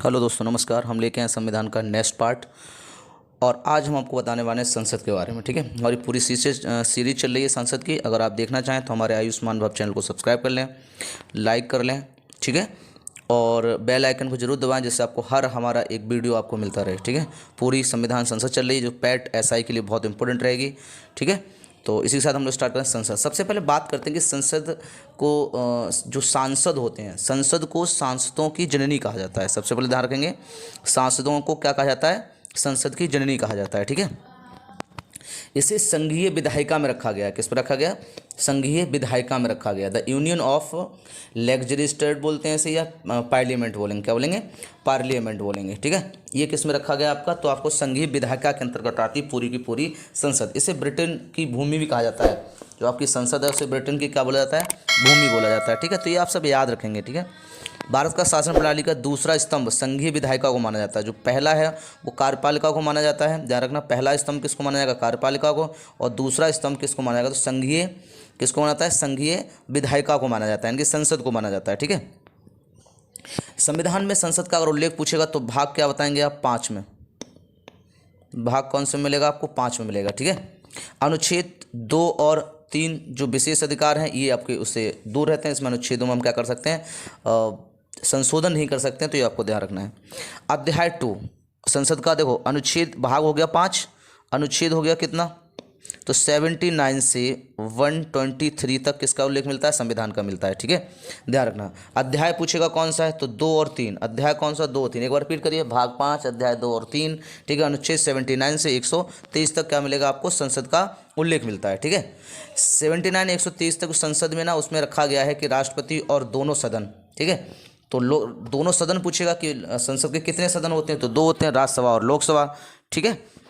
Hello दोस्तों, नमस्कार। हम लेके आए संविधान का नेक्स्ट पार्ट और आज हम आपको बताने वाले हैं संसद के बारे में। ठीक है, हमारी पूरी सीरीज चल रही है संसद की। अगर आप देखना चाहें तो हमारे आयुष्मान भव चैनल को सब्सक्राइब कर लें, लाइक कर लें, ठीक है, और बेल आइकन को जरूर दबाएं जिससे आपको हर हमारा एक वीडियो आपको मिलता रहे। ठीक है, पूरी संविधान संसद चल रही है जो पैट एसआई के लिए बहुत इंपॉर्टेंट रहेगी। ठीक है, तो इसी के साथ हम लोग स्टार्ट करें संसद। सबसे पहले बात करते हैं कि संसद को जो सांसद होते हैं, संसद को सांसदों की जननी कहा जाता है। सबसे पहले ध्यान रखेंगे, सांसदों को क्या कहा जाता है? संसद की जननी कहा जाता है। ठीक है, इसे संघीय विधायिका में रखा गया है। किस पर रखा गया? संघीय विधायिका में रखा गया। द यूनियन ऑफ लेजिस्लेचर बोलते हैं इसे, या पार्लियामेंट बोलेंगे। क्या बोलेंगे? पार्लियामेंट बोलेंगे। ठीक है, ये किस में रखा गया आपका? तो आपको संघीय विधायिका के अंतर्गत आती पूरी की पूरी संसद। इसे ब्रिटेन की भूमि भी कहा जाता है। जो आपकी संसद है उसे ब्रिटेन की क्या बोला जाता है? भूमि बोला जाता है। ठीक है, तो ये आप सब याद रखेंगे। ठीक है, भारत का शासन प्रणाली का दूसरा स्तंभ संघीय विधायिका को माना जाता है। जो पहला है वो कार्यपालिका को माना जाता है। ध्यान रखना, पहला स्तंभ किसको माना जाएगा? कार्यपालिका को। और दूसरा स्तंभ किसको माना जाएगा? तो संघीय किसको माना जाता है? संघीय विधायिका को माना जाता है, यानी कि संसद को माना जाता है। ठीक है, संविधान में संसद का अगर उल्लेख पूछेगा तो भाग क्या बताएंगे आप? 5 में। भाग कौन से मिलेगा आपको? 5 में मिलेगा। ठीक है, अनुच्छेद 2 और 3 जो विशेष अधिकार हैं ये आपके उससे दूर रहते हैं। इसमें अनुच्छेदों में हम क्या कर सकते हैं? संशोधन नहीं कर सकते हैं, तो ये आपको ध्यान रखना है। अध्याय 2 संसद का, देखो अनुच्छेद, भाग हो गया 5, अनुच्छेद हो गया कितना? तो 79 से 123 तक किसका उल्लेख मिलता है? संविधान का मिलता है। ठीक है, ध्यान रखना। अध्याय पूछेगा कौन सा है? तो 2 और 3। अध्याय कौन सा? 2 और 3। एक बार रिपीट करिए, भाग 5 अध्याय 2 और 3। ठीक है, अनुच्छेद 79 से 123 तक क्या मिलेगा आपको? संसद का उल्लेख मिलता है। ठीक है, 79 123 तक संसद में ना उसमें रखा गया है कि राष्ट्रपति और दोनों सदन। ठीक है, तो दोनों सदन पूछेगा कि संसद के कितने सदन होते हैं? तो 2 होते हैं, राज्यसभा और लोकसभा। ठीक है,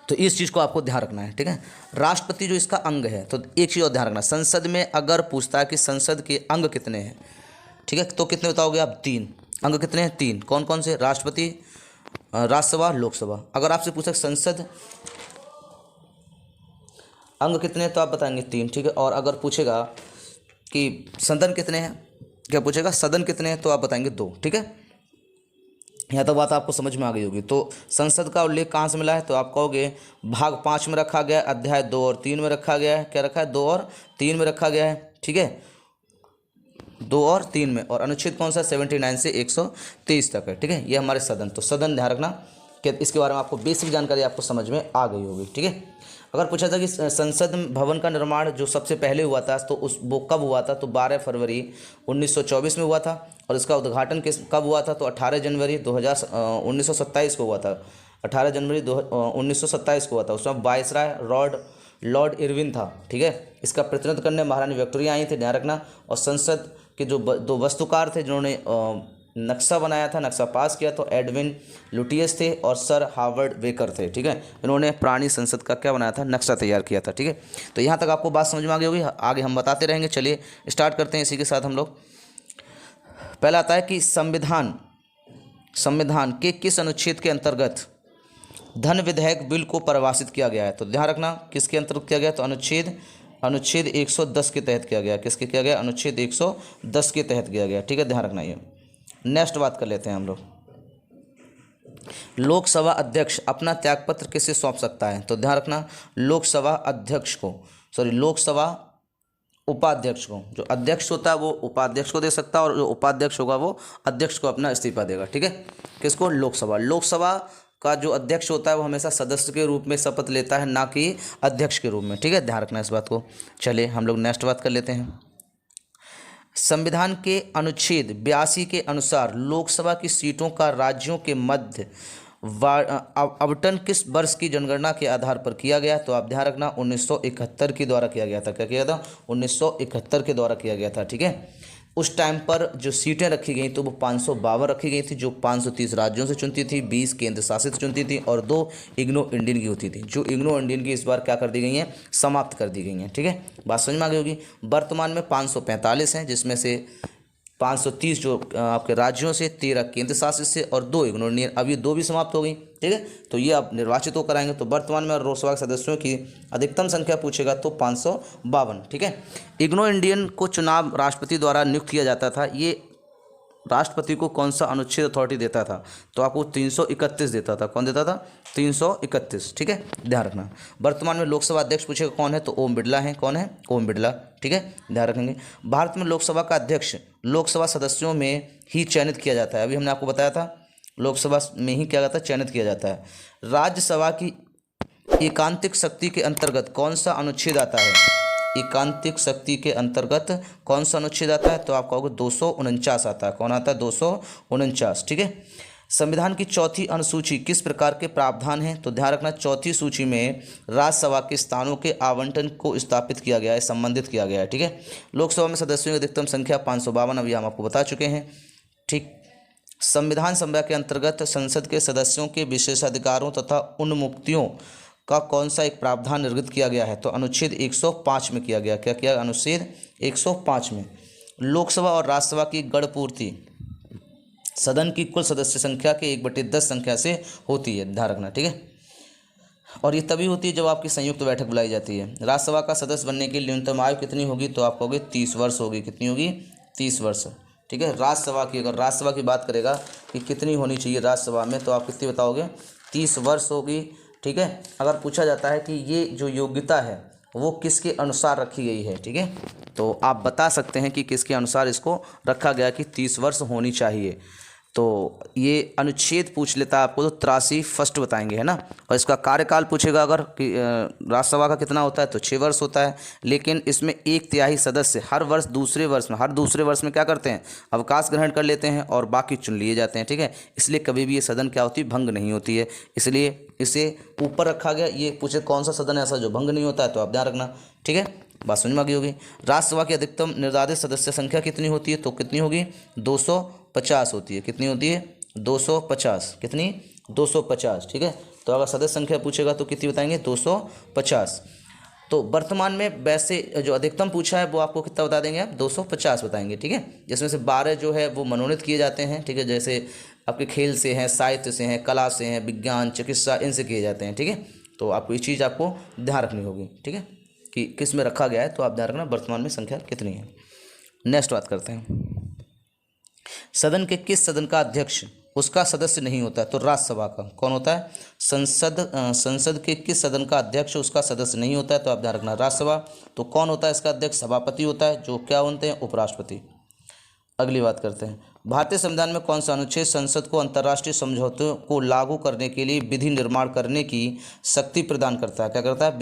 तो इस चीज़ को आपको ध्यान रखना है। ठीक है, राष्ट्रपति जो इसका अंग है, तो एक चीज़ और ध्यान रखना, संसद में अगर पूछता है कि संसद के अंग कितने हैं, ठीक है, तो कितने बताओगे आप? 3 अंग। कितने हैं? 3। कौन कौन से? राष्ट्रपति, राज्यसभा, लोकसभा। अगर आपसे पूछे संसद अंग कितने हैं तो आप बताएंगे 3। ठीक है, और अगर पूछेगा कि सदन कितने हैं, क्या पूछेगा? सदन कितने हैं, तो आप बताएंगे 2। ठीक है, यहाँ तक बात आपको समझ में आ गई होगी। तो संसद का उल्लेख कहाँ से मिला है? तो आप कहोगे भाग 5 में रखा गया, अध्याय 2 और 3 में रखा गया है। क्या रखा है? 2 और 3 में रखा गया है। ठीक है, 2 और 3 में। और अनुच्छेद कौन सा? 79 से 123 तक है। ठीक है, ये हमारे सदन, तो सदन ध्यान रखना कि इसके बारे में आपको बेसिक जानकारी आपको समझ में आ गई होगी। ठीक है, अगर पूछा था कि संसद भवन का निर्माण जो सबसे पहले हुआ था तो वो कब हुआ था? तो 12 फरवरी 1924 में हुआ था। और इसका उद्घाटन कब हुआ था? तो 18 जनवरी 1927 को हुआ था। 18 जनवरी 1927 को हुआ था। उसमें वायसराय लॉर्ड इरविन था। ठीक है, इसका प्रतिनिधित्व करने महारानी विक्टोरिया आई थी, ध्यान रखना। और संसद के जो 2 वास्तुकार थे जिन्होंने नक्शा बनाया था, नक्शा पास किया, तो एडविन लुटियस थे और सर हार्वर्ड वेकर थे। ठीक है, इन्होंने पुरानी संसद का क्या बनाया था? नक्शा तैयार किया था। ठीक है, तो यहाँ तक आपको बात समझ में आ गई होगी। आगे हम बताते रहेंगे। चलिए स्टार्ट करते हैं इसी के साथ हम लोग। पहला आता है कि संविधान के किस अनुच्छेद के अंतर्गत धन विधेयक बिल को परिभाषित किया गया है? तो ध्यान रखना किसके अंतर्गत किया गया? तो अनुच्छेद 110 के तहत किया गया। किसके किया गया? अनुच्छेद 110 के तहत किया गया। ठीक है, ध्यान रखना। ये नेक्स्ट बात कर लेते हैं हम लोग। लोकसभा अध्यक्ष अपना त्यागपत्र किसे सौंप सकता है? तो ध्यान रखना, लोकसभा उपाध्यक्ष को। जो अध्यक्ष होता है वो उपाध्यक्ष को दे सकता है, और जो उपाध्यक्ष होगा वो अध्यक्ष को अपना इस्तीफा देगा। ठीक है, किसको? लोकसभा का जो अध्यक्ष होता है वो हमेशा सदस्य के रूप में शपथ लेता है, ना कि अध्यक्ष के रूप में। ठीक है, ध्यान रखना इस बात को। चलिए हम लोग नेक्स्ट बात कर लेते हैं। संविधान के अनुच्छेद 82 के अनुसार लोकसभा की सीटों का राज्यों के मध्य आवंटन किस वर्ष की जनगणना के आधार पर किया गया? तो आप ध्यान रखना 1971 के द्वारा किया गया था। क्या किया था? 1971 के द्वारा किया गया था। ठीक है, उस टाइम पर जो सीटें रखी गई तो वो 552 रखी गई थी, जो 530 राज्यों से चुनती थी, 20 केंद्र शासित चुनती थी, और 2 इग्नो इंडियन की होती थी। जो इग्नो इंडियन की इस बार क्या कर दी गई हैं? समाप्त कर दी गई हैं। ठीक है, बात समझ में आ गई होगी। वर्तमान में 545 हैं, जिसमें से 530 जो आपके राज्यों से, 13 केंद्र शासित से, और 2 इग्नो इंडियन। अब ये 2 भी समाप्त हो गई। ठीक है, तो ये आप निर्वाचित होकर आएंगे। तो वर्तमान में लोकसभा के सदस्यों की अधिकतम संख्या पूछेगा तो 552। ठीक है, इग्नो इंडियन को चुनाव राष्ट्रपति द्वारा नियुक्त किया जाता था। ये राष्ट्रपति को कौन सा अनुच्छेद अथॉरिटी देता था? तो आपको 331 देता था। कौन देता था? 331। ठीक है, ध्यान रखना। वर्तमान में लोकसभा अध्यक्ष पूछेगा कौन है, तो ओम बिरला है। कौन है? ओम बिरला। ठीक है, ध्यान रखेंगे। भारत में लोकसभा का अध्यक्ष लोकसभा सदस्यों में ही चयनित किया जाता है। अभी हमने आपको बताया था लोकसभा में ही क्या जाता है, चयनित किया जाता है। राज्यसभा की एकांतिक शक्ति के अंतर्गत कौन सा अनुच्छेद आता है? एकांतिक शक्ति के अंतर्गत कौन सा अनुच्छेद आता है? तो आप कहोगे 249 आता है। कौन आता है? 249। ठीक है। संविधान की चौथी अनुसूची किस प्रकार के प्रावधान हैं? तो ध्यान रखना, चौथी सूची में राज्यसभा के स्थानों के आवंटन को स्थापित किया गया है, संबंधित किया गया है। ठीक है। लोकसभा में सदस्यों की अधिकतम संख्या 552, अभी हम आपको बता चुके हैं। ठीक। संविधान सभा के अंतर्गत संसद के सदस्यों के विशेषाधिकारों तथा उन्मुक्तियों का कौन सा एक प्रावधान निर्गत किया गया है? तो अनुच्छेद 105 में किया गया। क्या किया? अनुच्छेद 105 में। लोकसभा और राज्यसभा की गणपूर्ति सदन की कुल सदस्य संख्या के 1/10 संख्या से होती है। ध्यान रखना। ठीक है। और ये तभी होती है जब आपकी संयुक्त बैठक बुलाई जाती है। राज्यसभा का सदस्य बनने की न्यूनतम आयु कितनी होगी? तो आप कहोगे 30 वर्ष होगी। कितनी होगी? 30 वर्ष। ठीक है। राज्यसभा की, अगर राज्यसभा की बात करेगा कि कितनी होनी चाहिए राज्यसभा में, तो आप कितनी बताओगे? 30 वर्ष होगी। ठीक है। अगर पूछा जाता है कि ये जो योग्यता है वो किसके अनुसार रखी गई है, ठीक है, तो आप बता सकते हैं कि किसके अनुसार इसको रखा गया कि 30 वर्ष होनी चाहिए। तो ये अनुच्छेद पूछ लेता है आपको तो 83 फर्स्ट बताएंगे, है ना। और इसका कार्यकाल पूछेगा अगर कि राज्यसभा का कितना होता है, तो 6 वर्ष होता है। लेकिन इसमें 1/3 सदस्य हर दूसरे वर्ष में क्या करते हैं? अवकाश ग्रहण कर लेते हैं और बाकी चुन लिए जाते हैं। ठीक है। इसलिए कभी भी ये सदन क्या होती है? भंग नहीं होती है। इसलिए इसे ऊपर रखा गया। ये पूछे कौन सा सदन है ऐसा जो भंग नहीं होता है, तो आप ध्यान रखना। ठीक है, बात समझ में आ गई होगी। राज्यसभा की अधिकतम निर्धारित सदस्य संख्या कितनी होती है? तो कितनी होगी? 250 होती है। कितनी होती है? 250। कितनी? 250। ठीक है। तो अगर सदस्य संख्या पूछेगा तो कितनी बताएंगे? 250। तो वर्तमान में वैसे जो अधिकतम पूछा है वो आपको कितना बता देंगे? आप 250 बताएंगे। ठीक है। जिसमें से 12 जो है वो मनोनीत किए जाते हैं। ठीक है। जैसे आपके खेल से हैं, साहित्य से हैं, कला से हैं, विज्ञान, चिकित्सा, इनसे किए जाते हैं। ठीक है। तो आपको ये चीज़ आपको ध्यान रखनी होगी। ठीक है, कि किस में रखा गया है, तो आप ध्यान रखना वर्तमान में संख्या कितनी है। नेक्स्ट बात करते हैं, सदन के किस सदन का अध्यक्ष उसका सदस्य नहीं होता है? तो राज्यसभा का। कौन होता है? संसद के किस सदन का अध्यक्ष उसका सदस्य नहीं होता है? तो आप ध्यान रखना राज्यसभा। तो कौन होता है इसका अध्यक्ष? सभापति होता है, जो क्या होते हैं? उपराष्ट्रपति। अगली बात करते हैं, भारतीय संविधान में कौन सा अनुच्छेद संसद को अंतर्राष्ट्रीय समझौतों को लागू करने के लिए विधि निर्माण करने की शक्ति प्रदान करता है? क्या करता है?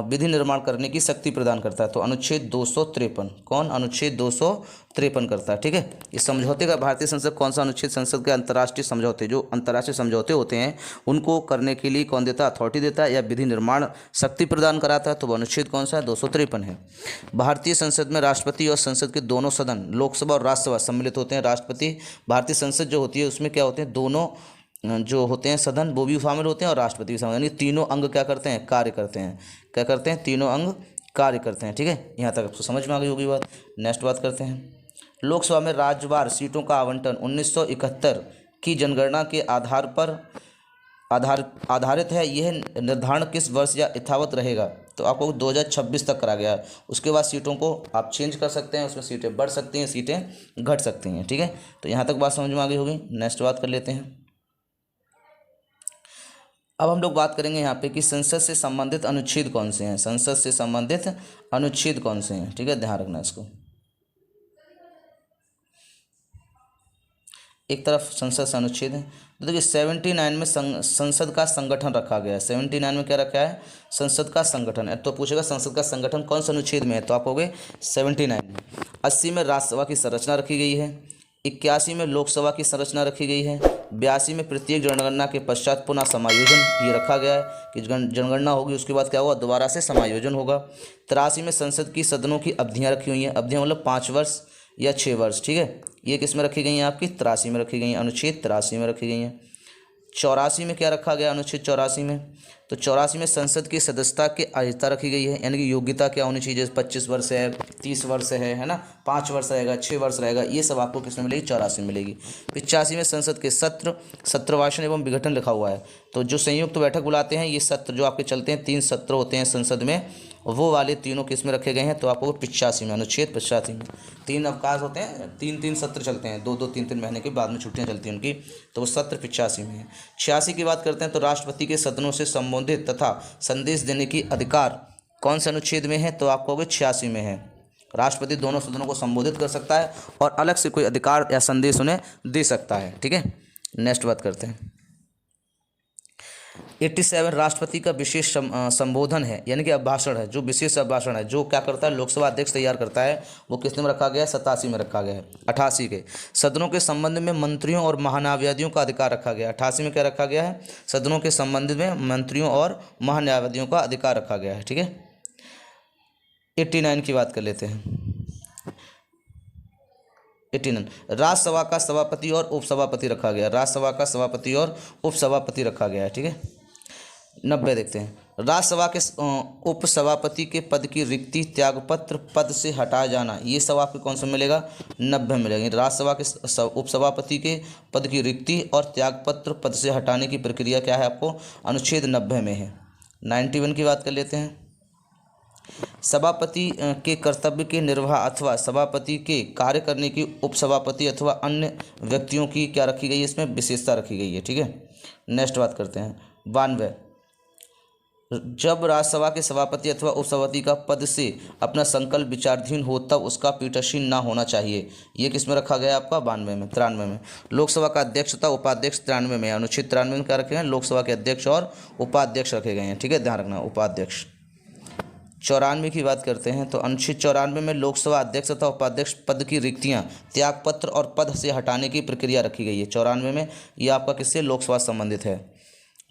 विधि निर्माण करने की शक्ति प्रदान करता है। तो अनुच्छेद 253। कौन? अनुच्छेद 253 करता है। ठीक है। इस समझौते का भारतीय संसद कौन सा अनुच्छेद संसद के अंतर्राष्ट्रीय समझौते, जो अंतर्राष्ट्रीय समझौते होते हैं उनको करने के लिए कौन देता है? अथॉरिटी देता है या विधि निर्माण शक्ति प्रदान कराता है? तो वो अनुच्छेद कौन सा है? 253 है। भारतीय संसद में राष्ट्रपति और संसद के दोनों सदन लोकसभा और राज्यसभा सम्मिलित होते हैं। राष्ट्रपति, भारतीय संसद जो होती है उसमें क्या होते हैं? दोनों जो होते हैं सदन वो भी शामिल होते हैं और राष्ट्रपति भी शामिल, यानी तीनों अंग क्या करते हैं? कार्य करते हैं। क्या करते हैं? तीनों अंग कार्य करते हैं। ठीक है, यहाँ तक आपको समझ में आ गई होगी बात। नेक्स्ट बात करते हैं, लोकसभा में राज्यवार सीटों का आवंटन 1971 की जनगणना के आधार पर आधारित है। यह निर्धारण किस वर्ष या यथावत रहेगा? तो आपको 2026 तक करा गया है। उसके बाद सीटों को आप चेंज कर सकते हैं, उसमें सीटें बढ़ सकती हैं, सीटें घट सकती हैं। ठीक है, तो यहाँ तक बात समझ में आ गई होगी। नेक्स्ट बात कर लेते हैं, अब हम लोग बात करेंगे यहाँ पे कि संसद से संबंधित अनुच्छेद कौन से हैं। संसद से संबंधित अनुच्छेद कौन से हैं? ठीक है, ध्यान रखना इसको। एक तरफ संसद से अनुच्छेद है, तो देखिए 79 में संसद का संगठन रखा गया है। 79 में क्या रखा है? संसद का संगठन है। तो पूछेगा संसद का संगठन कौन सा अनुच्छेद में है? तो आप हो गए 79 में। 80 में राज्यसभा की संरचना रखी गई है। 81 में लोकसभा की संरचना रखी गई है। 82 में प्रत्येक जनगणना के पश्चात पुनः समायोजन ये रखा गया है कि जनगणना होगी उसके बाद क्या होगा? दोबारा से समायोजन होगा। 83 में संसद की सदनों की अवधियाँ रखी हुई हैं। अवधियाँ मतलब 5 वर्ष या 6 वर्ष। ठीक है, ये किस में रखी गई हैं? आपकी 83 में रखी गई हैं, अनुच्छेद 83 में रखी गई हैं। 84 में क्या रखा गया? अनुच्छेद 84 में, तो 84 में संसद की सदस्यता की अर्हता रखी गई है, यानी कि योग्यता क्या होनी चाहिए? जैसे 25 वर्ष है, 30 वर्ष है ना, 5 वर्ष रहेगा, 6 वर्ष रहेगा, ये सब आपको किस में मिलेगी, 84 में मिलेगी। 85 में संसद के सत्र, सत्रभाषण एवं विघटन लिखा हुआ है। तो जो संयुक्त बैठक बुलाते हैं, ये सत्र जो आपके चलते हैं, 3 सत्र होते हैं संसद में, वो वाले तीनों किस में रखे गए हैं, तो आपको 85 में, अनुच्छेद 85 में 3 अवकाश होते हैं, 3-3 सत्र चलते हैं, 2-2 3-3 महीने के बाद में छुट्टियां चलती हैं उनकी, तो वो सत्र 85 में है। 86 की बात करते हैं तो राष्ट्रपति के सदनों से संबोधित तथा संदेश देने की अधिकार कौन से अनुच्छेद में है, तो आपको 86 में है। राष्ट्रपति दोनों सदनों को संबोधित कर सकता है और अलग से कोई अधिकार या संदेश उन्हें दे सकता है। ठीक है, नेक्स्ट बात करते हैं। 87 राष्ट्रपति का विशेष संबोधन है, यानी कि अभिभाषण है, जो विशेष अभिभाषण है, जो क्या करता है, लोकसभा अध्यक्ष तैयार करता है, वो किसने में रखा गया है, 87 में रखा गया है। 88 के सदनों के संबंध में मंत्रियों और महान्यायाधीशों का अधिकार रखा गया है। 88 में क्या रखा गया है, सदनों के संबंध में मंत्रियों और महान्यायाधीशों का अधिकार रखा गया है। ठीक है, 89 की बात कर लेते हैं। 89 राज्यसभा का सभापति और उपसभापति रखा गया, राज्यसभा का सभापति और उपसभापति रखा गया है। ठीक है, 90 देखते हैं। राज्यसभा के उपसभापति के पद की रिक्ति त्यागपत्र पद से हटाया जाना, ये सब आपको कौन सा मिलेगा, 90 मिलेगा। राज्यसभा के उपसभापति के पद की रिक्ति और त्यागपत्र पद से हटाने की प्रक्रिया क्या है, आपको अनुच्छेद 90 में है। 91 की बात कर लेते हैं। सभापति के कर्तव्य के निर्वाह अथवा सभापति के कार्य करने की उपसभापति अथवा अन्य व्यक्तियों की क्या रखी गई है, इसमें विशेषता रखी गई है। ठीक है, नेक्स्ट बात करते हैं। 92 जब राज्यसभा के सभापति अथवा उपसभापति का पद से अपना संकल्प विचाराधीन हो तब उसका पीठासीन ना होना चाहिए, ये किस में रखा गया है आपका, 92 में। 93 में लोकसभा का अध्यक्ष तथा उपाध्यक्ष 93 में, अनुच्छेद 93 में क्या रखे हैं, लोकसभा के अध्यक्ष और उपाध्यक्ष रखे गए हैं। ठीक है, ध्यान रखना, उपाध्यक्ष। 94 की बात करते हैं तो अनुच्छेद 94 में लोकसभा अध्यक्ष तथा उपाध्यक्ष पद की रिक्तियां त्यागपत्र और पद से हटाने की प्रक्रिया रखी गई है। 94 में ये आपका किससे, लोकसभा संबंधित है।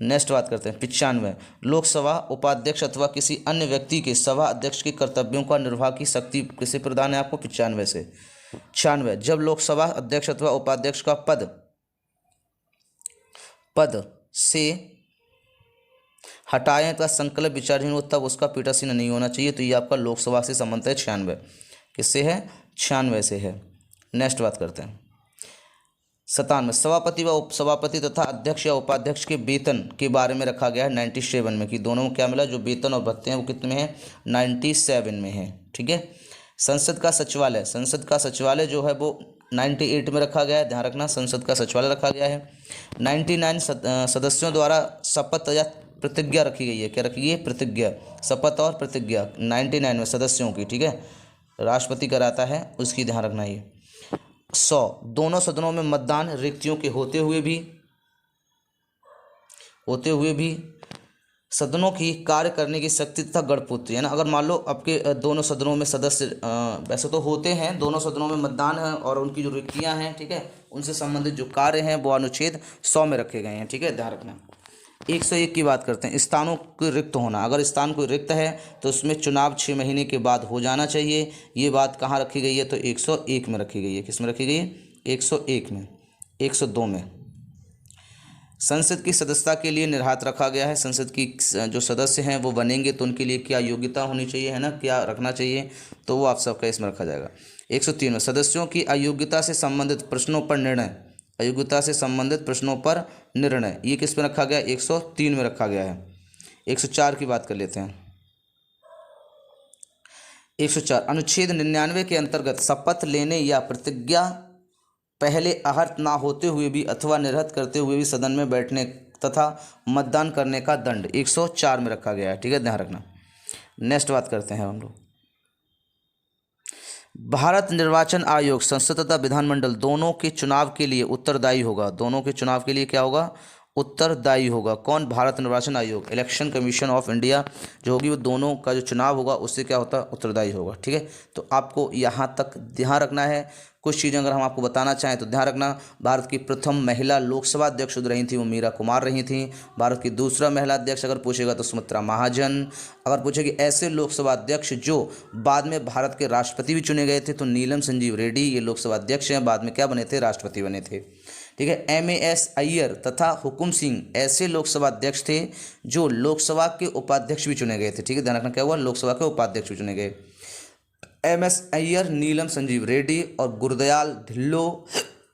नेक्स्ट बात करते हैं। 95 लोकसभा उपाध्यक्ष अथवा किसी अन्य व्यक्ति के सभा अध्यक्ष के कर्तव्यों का निर्वाह की शक्ति किसे प्रदान है, आपको 95 से। 96 जब लोकसभा अध्यक्ष अथवा उपाध्यक्ष का पद से हटाएं तथा संकल्प विचारहीन हो तब उसका पीठासीन नहीं होना चाहिए, तो ये आपका लोकसभा से संबंधित है। 96 किससे है, 96 से है। नेक्स्ट बात करते हैं। 97 सभापति व उपसभापति तथा अध्यक्ष या उपाध्यक्ष के वेतन के बारे में रखा गया है 97 में, कि दोनों में क्या मिला, जो वेतन और भत्ते हैं वो कितने में है, 97 में है। ठीक है, संसद का सचिवालय जो है वो 98 में रखा गया है, ध्यान रखना, संसद का सचिवालय रखा गया है। 99 सदस्यों द्वारा शपथ या प्रतिज्ञा रखी गई है, क्या रखी है, प्रतिज्ञा, शपथ और प्रतिज्ञा 99 में सदस्यों की। ठीक है, राष्ट्रपति कराता है, उसकी ध्यान रखना। ये 100 दोनों सदनों में मतदान रिक्तियों के होते हुए भी सदनों की कार्य करने की शक्ति तथा गणपूर्ति है ना। अगर मान लो आपके दोनों सदनों में सदस्य वैसे तो होते हैं, दोनों सदनों में मतदान है और उनकी जो रिक्तियां हैं, ठीक है, उनसे संबंधित जो कार्य हैं वो अनुच्छेद 100 में रखे गए हैं। ठीक है, ध्यान रखना। 101 की बात करते हैं। स्थानों के रिक्त होना, अगर स्थान कोई रिक्त है तो उसमें चुनाव 6 महीने के बाद हो जाना चाहिए। ये बात कहाँ रखी गई है, तो 101 में रखी गई है। किस में रखी गई है, 101 में। 102 में संसद की सदस्यता के लिए निर्धारित रखा गया है। संसद की जो सदस्य हैं वो बनेंगे तो उनके लिए क्या योग्यता होनी चाहिए, है ना, क्या रखना चाहिए, तो वो आप सबका इसमें रखा जाएगा। 103 में सदस्यों की अयोग्यता से संबंधित प्रश्नों पर निर्णय, ये किस में रखा गया, 103 में रखा गया है। 104 की बात कर लेते हैं। 104 अनुच्छेद 99 के अंतर्गत शपथ लेने या प्रतिज्ञा पहले आहत ना होते हुए भी अथवा निर्हत करते हुए भी सदन में बैठने तथा मतदान करने का दंड 104 में रखा गया है। ठीक है, ध्यान रखना। नेक्स्ट बात करते हैं हम लोग। भारत निर्वाचन आयोग संसद तथा विधानमंडल दोनों के चुनाव के लिए उत्तरदायी होगा। दोनों के चुनाव के लिए क्या होगा, उत्तरदायी होगा। कौन, भारत निर्वाचन आयोग, इलेक्शन कमीशन ऑफ इंडिया जो होगी वो दोनों का जो चुनाव होगा उससे क्या होता है, उत्तरदायी होगा। ठीक है, तो आपको यहाँ तक ध्यान रखना है। कुछ चीज़ें अगर हम आपको बताना चाहें तो ध्यान रखना, भारत की प्रथम महिला लोकसभा अध्यक्ष रही थी वो मीरा कुमार रही थी। भारत की दूसरा महिला अध्यक्ष अगर पूछेगा तो सुमित्रा महाजन। अगर पूछेगी ऐसे लोकसभा अध्यक्ष जो बाद में भारत के राष्ट्रपति भी चुने गए थे तो नीलम संजीव रेड्डी, ये लोकसभा अध्यक्ष हैं, बाद में क्या बने थे, राष्ट्रपति बने थे। ठीक है, MAS अय्यर तथा हुकुम सिंह ऐसे लोकसभा अध्यक्ष थे जो लोकसभा के उपाध्यक्ष भी चुने गए थे। ठीक है, ध्यान रखना, क्या हुआ, लोकसभा के उपाध्यक्ष भी चुने गए। MS अय्यर, नीलम संजीव रेड्डी और गुरदयाल धिल्लो,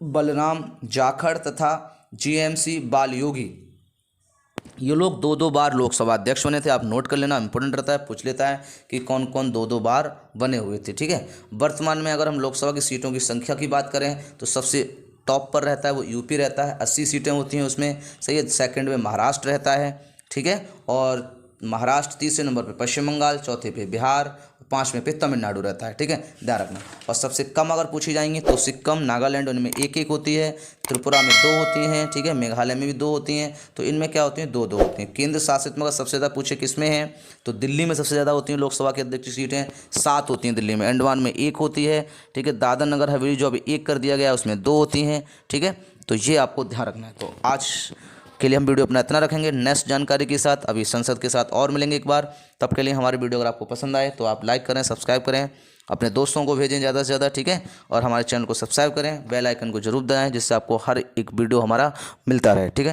बलराम जाखड़ तथा GMC बाल योगी, ये लोग दो दो बार लोकसभा अध्यक्ष बने थे। आप नोट कर लेना, इंपॉर्टेंट रहता है, पूछ लेता है कि कौन कौन दो दो बार बने हुए थे। ठीक है, वर्तमान में अगर हम लोकसभा की सीटों की संख्या की बात करें तो सबसे टॉप पर रहता है वो यूपी रहता है, 80 सीटें होती हैं उसमें, सही है। सेकंड में महाराष्ट्र रहता है, ठीक है, और महाराष्ट्र तीसरे नंबर पे पश्चिम बंगाल, चौथे पे बिहार, पाँचवें पे तमिलनाडु रहता है। ठीक है, ध्यान रखना। और सबसे कम अगर पूछी जाएंगी तो सिक्किम, नागालैंड, उनमें एक एक होती है, त्रिपुरा में 2 होती हैं, ठीक है, मेघालय में भी 2 होती हैं। तो इनमें क्या होती हैं, 2-2 होती हैं। केंद्र शासित में अगर सबसे ज़्यादा पूछे किस में है तो दिल्ली में सबसे ज़्यादा होती हैं लोकसभा की अध्यक्ष सीटें, 7 होती हैं दिल्ली में। अंडमान में 1 होती है, ठीक है। दादर नगर हवेली जो अभी 1 कर दिया गया है उसमें 2 होती हैं, ठीक है। तो ये आपको ध्यान रखना है। तो आज के लिए हम वीडियो अपना इतना रखेंगे, नेक्स्ट जानकारी के साथ अभी संसद के साथ और मिलेंगे एक बार। तब के लिए हमारी वीडियो अगर आपको पसंद आए तो आप लाइक करें, सब्सक्राइब करें, अपने दोस्तों को भेजें ज़्यादा से ज़्यादा, ठीक है। और हमारे चैनल को सब्सक्राइब करें, बेल आइकन को जरूर दबाएं जिससे आपको हर एक वीडियो हमारा मिलता रहे, ठीक है।